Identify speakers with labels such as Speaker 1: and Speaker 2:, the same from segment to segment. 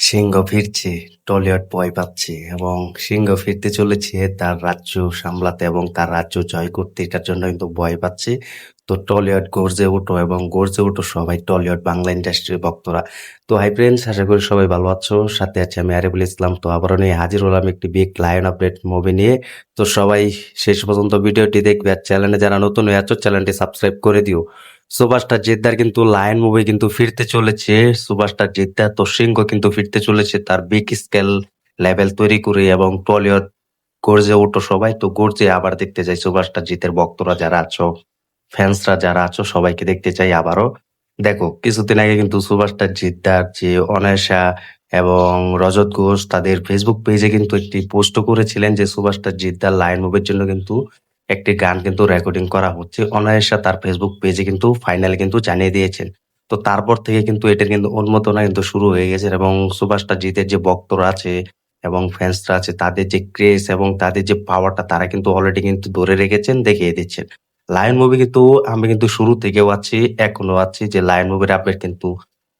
Speaker 1: সিংহ ফিরছে, টলিউড ভয় পাচ্ছে এবং সিংহ ফিরতে চলেছে তার রাজ্য সামলাতে এবং তার রাজ্য জয় করতে। এটার জন্য কিন্তু ভয় পাচ্ছে। তো টলিউড গর্জে ওঠো এবং গর্জে ওঠো সবাই টলিউড বাংলা ইন্ডাস্ট্রির ভক্তরা। তো হাই ফ্রেন্ডস, আশা করি সবাই ভালো আছো। সাথে আছে আমি আরিফুল ইসলাম। তো আবারও নিয়ে হাজির হলাম একটি বিগ লায়ন আপডেট মুভি নিয়ে। তো সবাই শেষ পর্যন্ত ভিডিওটি দেখবে আর চ্যানেলে যারা নতুন হয়ে আছো চ্যানেলটি সাবস্ক্রাইব করে দিও। সুপারস্টার জেদ্দার কিন্তু লায়ন মুভি কিন্তু ফিরতে চলেছে। সুপারস্টার জেদ্দা তো সিংহ কিন্তু ফিরতে চলেছে তার বিগ স্কেল লেভেল তৈরি করে এবং টলিউড গর্জে ওঠো সবাই। তো গর্জে আবার দেখতে চাই সুপারস্টার জিতের ভক্তরা যারা আছো, ফ্যান্সরা যারা আছো সবাইকে দেখতে চাই আবারও। দেখো, কিছুদিন আগে কিন্তু সুপারস্টার জিদ্দার যে অনায়াসা এবং রজত ঘোষ তাদের ফেসবুক পেজে কিন্তু একটি পোস্ট করেছিলেন যে সুপারস্টার জিদ্দার লায়ন মুভির জন্য কিন্তু একটি গান কিন্তু রেকর্ডিং করা হচ্ছে। অনায়াসা তার ফেসবুক পেজে কিন্তু ফাইনালি কিন্তু জানিয়ে দিয়েছেন। তো তারপর থেকে কিন্তু এটার কিন্তু উন্মোদনা কিন্তু শুরু হয়ে গেছে এবং সুপারস্টার জিতের যে ভক্তরা আছে এবং ফ্যান্সরা আছে তাদের যে ক্রেজ এবং তাদের যে পাওয়ারটা তারা কিন্তু অলরেডি কিন্তু ধরে রেখেছেন, দেখিয়ে দিচ্ছেন। লায়ন মুভি কিন্তু আমি কিন্তু শুরু থেকেও আছি, এখনো আছি যে লায়ন মুভির আপডেট কিন্তু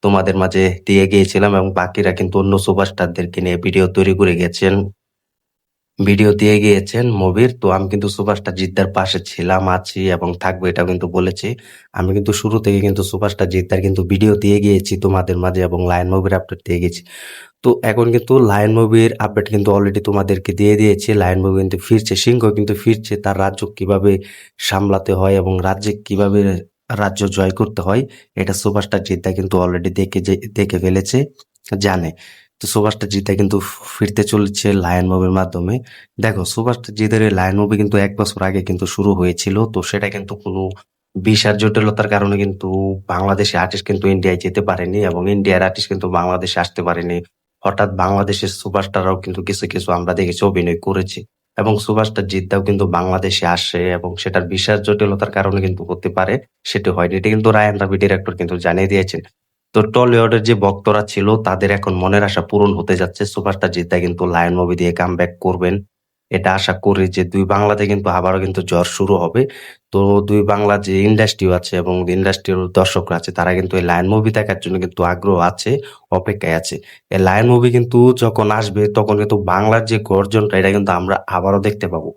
Speaker 1: তোমাদের মাঝে দিয়ে গিয়েছিলাম এবং বাকিরা কিন্তু অন্য সুপারস্টারদেরকে নিয়ে ভিডিও দিয়ে গিয়েছেন মুভির। তো আমি কিন্তু সুপারস্টার জিদ্দার পাশে ছিলাম, আছি এবং থাকবো, এটাও কিন্তু বলেছি। আমি কিন্তু শুরু থেকে কিন্তু সুপারস্টার জিদ্দার কিন্তু ভিডিও দিয়ে গিয়েছি তোমাদের মাঝে এবং লায়ন মুভির আপডেট দিয়ে গেছি। তো এখন কিন্তু লায়ন মুভির আপডেট কিন্তু অলরেডি তোমাদেরকে দিয়ে দিয়েছি। লায়ন মুভি কিন্তু ফিরছে, সিংহ কিন্তু ফিরছে। তার রাজ্য কিভাবে সামলাতে হয় এবং রাজ্যে কিভাবে রাজ্য জয় করতে হয় এটা সুপারস্টার জিদ্দা কিন্তু অলরেডি দেখে ফেলেছে, জানে। তো সুপারস্টার জিদ্দা কিন্তু ফিরতে চলেছে লায়ন মুভির মাধ্যমে। দেখো, সুপারস্টার জিদের এই লায়ন মুভি কিন্তু 1 বছর আগে কিন্তু শুরু হয়েছিল। তো সেটা কিন্তু কোনো ভিসার জটিলতার কারণে কিন্তু বাংলাদেশি আর্টিস্ট কিন্তু ইন্ডিয়ায় যেতে পারেনি এবং ইন্ডিয়ার আর্টিস্ট কিন্তু বাংলাদেশে আসতে পারেনি। হঠাৎ বাংলাদেশের সুপারস্টাররাও কিন্তু কিছু কিছু আমরা দেখেছি অভিনয় করেছে এবং সুপারস্টার জিদ্দাও কিন্তু বাংলাদেশে আসে এবং সেটার ভিসার জটিলতার কারণে কিন্তু হতে পারে, সেটা হয়নি। এটা কিন্তু রায়ান রাবি ডিরেক্টর কিন্তু জানিয়ে দিয়েছেন। তো টলিউডের যে ভক্তরা ছিল তাদের এখন মনের আশা পূরণ হতে যাচ্ছে। সুপারস্টার জিদ্দা কিন্তু লায়ন মুভি দিয়ে কামব্যাক করবেন, এটা আশা করি। যে দুই বাংলাতে কিন্তু আবারও কিন্তু ঝড় শুরু হবে। তো দুই বাংলা যে ইন্ডাস্ট্রিও আছে এবং ইন্ডাস্ট্রির দর্শকরা আছে তারা কিন্তু এই লায়ন মুভি দেখার জন্য কিন্তু আগ্রহ আছে, অপেক্ষায় আছে। এই লায়ন মুভি কিন্তু যখন আসবে তখন কিন্তু বাংলার যে গর্জনটা এটা কিন্তু আমরা আবারও দেখতে পাবো।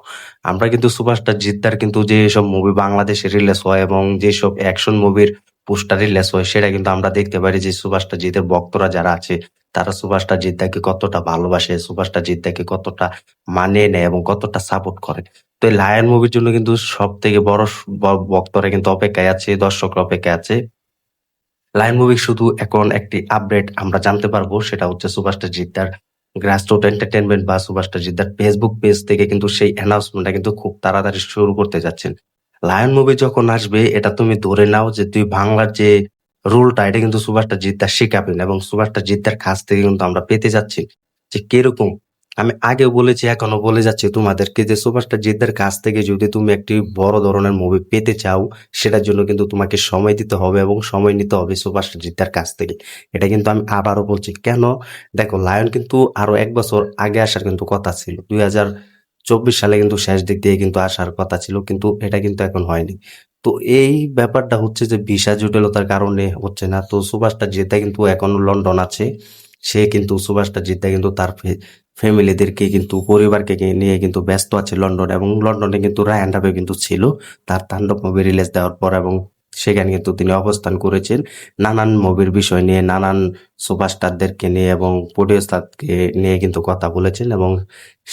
Speaker 1: আমরা কিন্তু সুপারস্টার জিদ্দার কিন্তু যেসব মুভি বাংলাদেশে রিলিজ হয় এবং যেসব অ্যাকশন মুভির পোস্টার রিলিজ হয় সেটা কিন্তু আমরা দেখতে পারি যে সুপারস্টার জিতের ভক্তরা যারা আছে তারা সুপারস্টার জিদ্দাকে কতটা ভালোবাসে, সুপারস্টার জিদ্দাকে কতটা মানিয়ে নেয় এবং কতটা সাপোর্ট করে। তো এই লায়ন মুভির জন্য কিন্তু সব থেকে বড় ভক্তরা কিন্তু অপেক্ষায় আছে, দর্শকরা অপেক্ষায় আছে। লায়ন মুভি শুধু এখন একটি আপডেট আমরা জানতে পারবো, সেটা হচ্ছে সুপারস্টার জিদ্দার গ্রাসরুট এন্টারটেনমেন্ট বা সুপারস্টার জিদ্দার ফেসবুক পেজ থেকে কিন্তু সেই অ্যানাউন্সমেন্টটা কিন্তু খুব তাড়াতাড়ি শুরু করতে যাচ্ছেন। লায়ন মুভি যখন আসবে এটা তুমি ধরে নাও যে তুই বাংলার যে রুলটা এটা কিন্তু সুপারস্টার জিদ্দার শিখাবেন এবং সুপারস্টার জিদ্দার কাছ থেকে কিন্তু আমরা পেতে যাচ্ছি যে কিরকম। আমি আগেও বলেছি, এখনো বলে যাচ্ছি তোমাদেরকে যে সুপারস্টার জিদ্দার কাছ থেকে যদি তুমি একটি বড় ধরনের মুভি পেতে চাও সেটার জন্য কিন্তু তোমাকে সময় দিতে হবে এবং সময় নিতে হবে সুপারস্টার জিদ্দার কাছ থেকে। এটা কিন্তু আমি আবারও বলছি কেন। দেখো, লায়ন কিন্তু আরো 1 বছর আগে আসার কিন্তু কথা ছিল, 2024 সালে কিন্তু শেষ দিক দিয়ে কিন্তু আসার কথা ছিল, কিন্তু এটা কিন্তু এখন হয়নি। তো এই ব্যাপারটা হচ্ছে যে ভিসা জটিলতার কারণে হচ্ছে না। তো সুপারস্টার জিদ্দা কিন্তু এখনো লন্ডন আছে। সে কিন্তু সুপারস্টার জিদ্দা কিন্তু তার ফ্যামিলিদেরকে কিন্তু পরিবারকে নিয়ে কিন্তু ব্যস্ত আছে লন্ডন এবং লন্ডনে কিন্তু রায়ান রাবি কিন্তু ছিল তার তাণ্ডব মুভি রিলিজ দেওয়ার পর এবং সেখানে কিন্তু তিনি অবস্থান করেছেন নানান মুভির বিষয় নিয়ে, নানান সুপারস্টারদেরকে নিয়ে এবং প্রডিউসারকে নিয়ে কিন্তু কথা বলেছেন এবং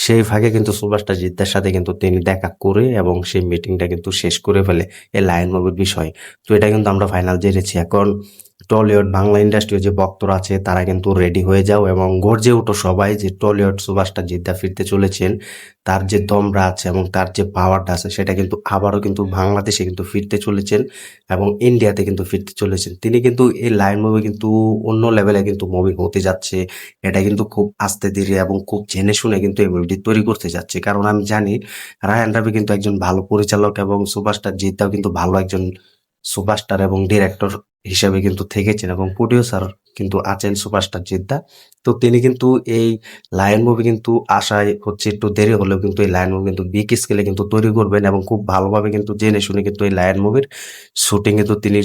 Speaker 1: সেই ফাঁকে কিন্তু সুপারস্টার জিদ্দার সাথে কিন্তু তিনি দেখা করে এবং সেই মিটিংটা কিন্তু শেষ করে ফেলে এই লায়ন মুভির বিষয়। তো এটা কিন্তু আমরা ফাইনাল জেনেছি। এখন টলিউড বাংলা ইন্ডাস্ট্রির যে ভক্তরা আছে তারা কিন্তু রেডি হয়ে যাও এবং গর্জে উঠো সবাই যে টলিউড সুপারস্টার জিদ্দা ফিরতে চলেছেন। তার যে দমরা আছে এবং তার যে পাওয়ারটা আছে সেটা কিন্তু আবারও কিন্তু বাংলাদেশে কিন্তু ফিরতে চলেছেন এবং ইন্ডিয়াতে কিন্তু ফিরতে চলেছেন। তিনি কিন্তু এই লায়ন মুভি কিন্তু অন্য লেভেলে কিন্তু মুভি হতে যাচ্ছে। এটা কিন্তু খুব আস্তে ধীরে এবং খুব জেনে শুনে কিন্তু এই মুভিটি তৈরি করতে যাচ্ছে, কারণ আমি জানি রায়ান রাবি কিন্তু একজন ভালো পরিচালক এবং সুপারস্টার জিদ্দাও কিন্তু ভালো একজন সুপারস্টার এবং ডিরেক্টর হিসেবে কিন্তু থেকেছেন এবং প্রডিউসার কিন্তু আছেন সুপারস্টার জিদ্দা। তো তিনি কিন্তু এই লায়ন মুভি কিন্তু আশায় হচ্ছে একটু দেরি হলেও কিন্তু এই লায়ন মুভি কিন্তু বিগ স্কেলে কিন্তু তৈরি করবেন এবং খুব ভালোভাবে কিন্তু জেনে শুনে কিন্তু এই লায়ন মুভির শুটিং কিন্তু তিনি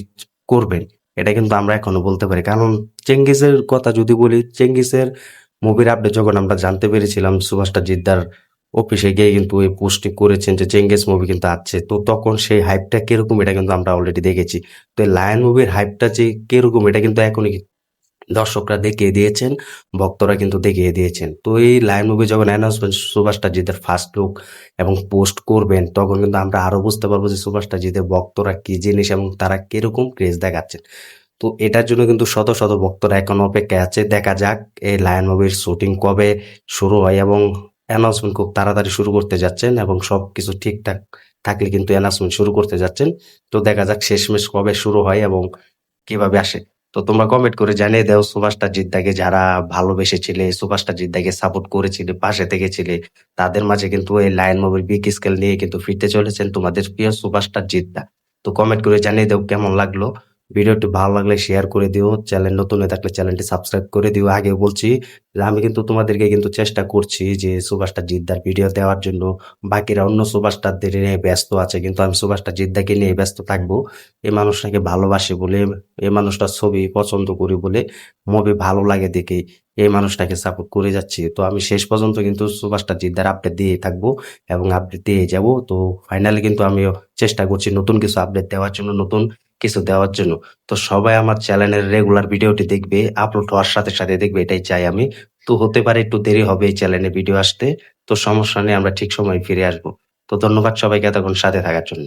Speaker 1: করবেন। এটা কিন্তু আমরা এখনো বলতে পারি। কারণ চেঙ্গিসের কথা যদি বলি, চেঙ্গিসের মুভির আপডেট যখন আমরা জানতে পেরেছিলাম সুভাষটা জিদ্দার অফিসে গিয়ে কিন্তু ওই পোস্টটি করেছেন যে চেঙ্গিস মুভি কিন্তু আছে, তো তখন সেই হাইপটা কিরকম এটা কিন্তু আমরা অলরেডি দেখেছি। তো এই লায়ন মুভির হাইপটা যে কিরকম এটা কিন্তু এখনই দর্শকরা দেখিয়ে দিয়েছেন, ভক্তরা কিন্তু দেখিয়ে দিয়েছেন। তো এই লায়ন মুভি যখন অ্যানাউন্সমেন্ট সুভাষটা জিতের ফার্স্ট লুক এবং পোস্ট করবেন, তখন কিন্তু আমরা আরো বুঝতে পারবো যে সুভাষটা জিতের ভক্তরা কি জিনিস এবং তারা কিরকম ক্রেজ দেখাচ্ছেন। তো এটার জন্য কিন্তু শত শত ভক্তরা এখন অপেক্ষায় আছে। দেখা যাক এই লায়ন মুভির শুটিং কবে শুরু হয়, এবং অ্যানাউন্সমেন্ট খুব তাড়াতাড়ি শুরু করতে যাচ্ছেন এবং সবকিছু ঠিকঠাক থাকলে কিন্তু অ্যানাউন্সমেন্ট শুরু করতে যাচ্ছেন। তো দেখা যাক শেষমেশ কবে শুরু হয় এবং কিভাবে আসে। তো তোমরা কমেন্ট করে জানিয়ে দাও, সুভাষটা জিদ্দাকে যারা ভালোবেসেছিলে, সুভাষটা জিদ্দাকে সাপোর্ট করেছিলে, পাশে থেকেছিলে, তাদের মাঝে কিন্তু এই লায়ন মুভির বিগ স্কেল নিয়ে কিন্তু ফিরতে চলেছেন তোমাদের প্রিয় সুভাষটা জিদ্দা। তো কমেন্ট করে জানিয়ে দাও কেমন লাগলো। ভিডিওটি ভালো লাগলে শেয়ার করে দিও, চ্যানেল নতুন হয়ে থাকলে চ্যানেলটি সাবস্ক্রাইব করে দিও। আগে বলছি যে আমি কিন্তু তোমাদেরকে কিন্তু চেষ্টা করছি যে সুভাষটা জিদ্দার ভিডিও দেওয়ার জন্য। বাকিরা অন্য সুভাষটারদের নিয়ে ব্যস্ত আছে, কিন্তু আমি সুভাষটা জিদ্দাকে নিয়ে ব্যস্ত থাকবো। এই মানুষটাকে ভালোবাসি বলে, এই মানুষটার ছবি পছন্দ করি বলে, মুভি ভালো লাগে দেখে এই মানুষটাকে সাপোর্ট করে যাচ্ছি। তো আমি শেষ পর্যন্ত কিন্তু সুভাষটা জিদ্দার আপডেট দিয়ে থাকবো এবং আপডেট দিয়ে যাব। তো ফাইনালি কিন্তু আমিও চেষ্টা করছি নতুন কিছু আপডেট দেওয়ার জন্য, নতুন কিছু দেওয়ার জন্য। তো সবাই আমার চ্যানেলের রেগুলার ভিডিওটি দেখবে, আপলোড হওয়ার সাথে সাথে দেখবে, এটাই চাই আমি। তো হতে পারে একটু দেরি হবে এই চ্যানেলে ভিডিও আসতে, তো সমস্যা নেই, আমরা ঠিক সময় ফিরে আসবো। তো ধন্যবাদ সবাইকে এতক্ষণ সাথে থাকার জন্য।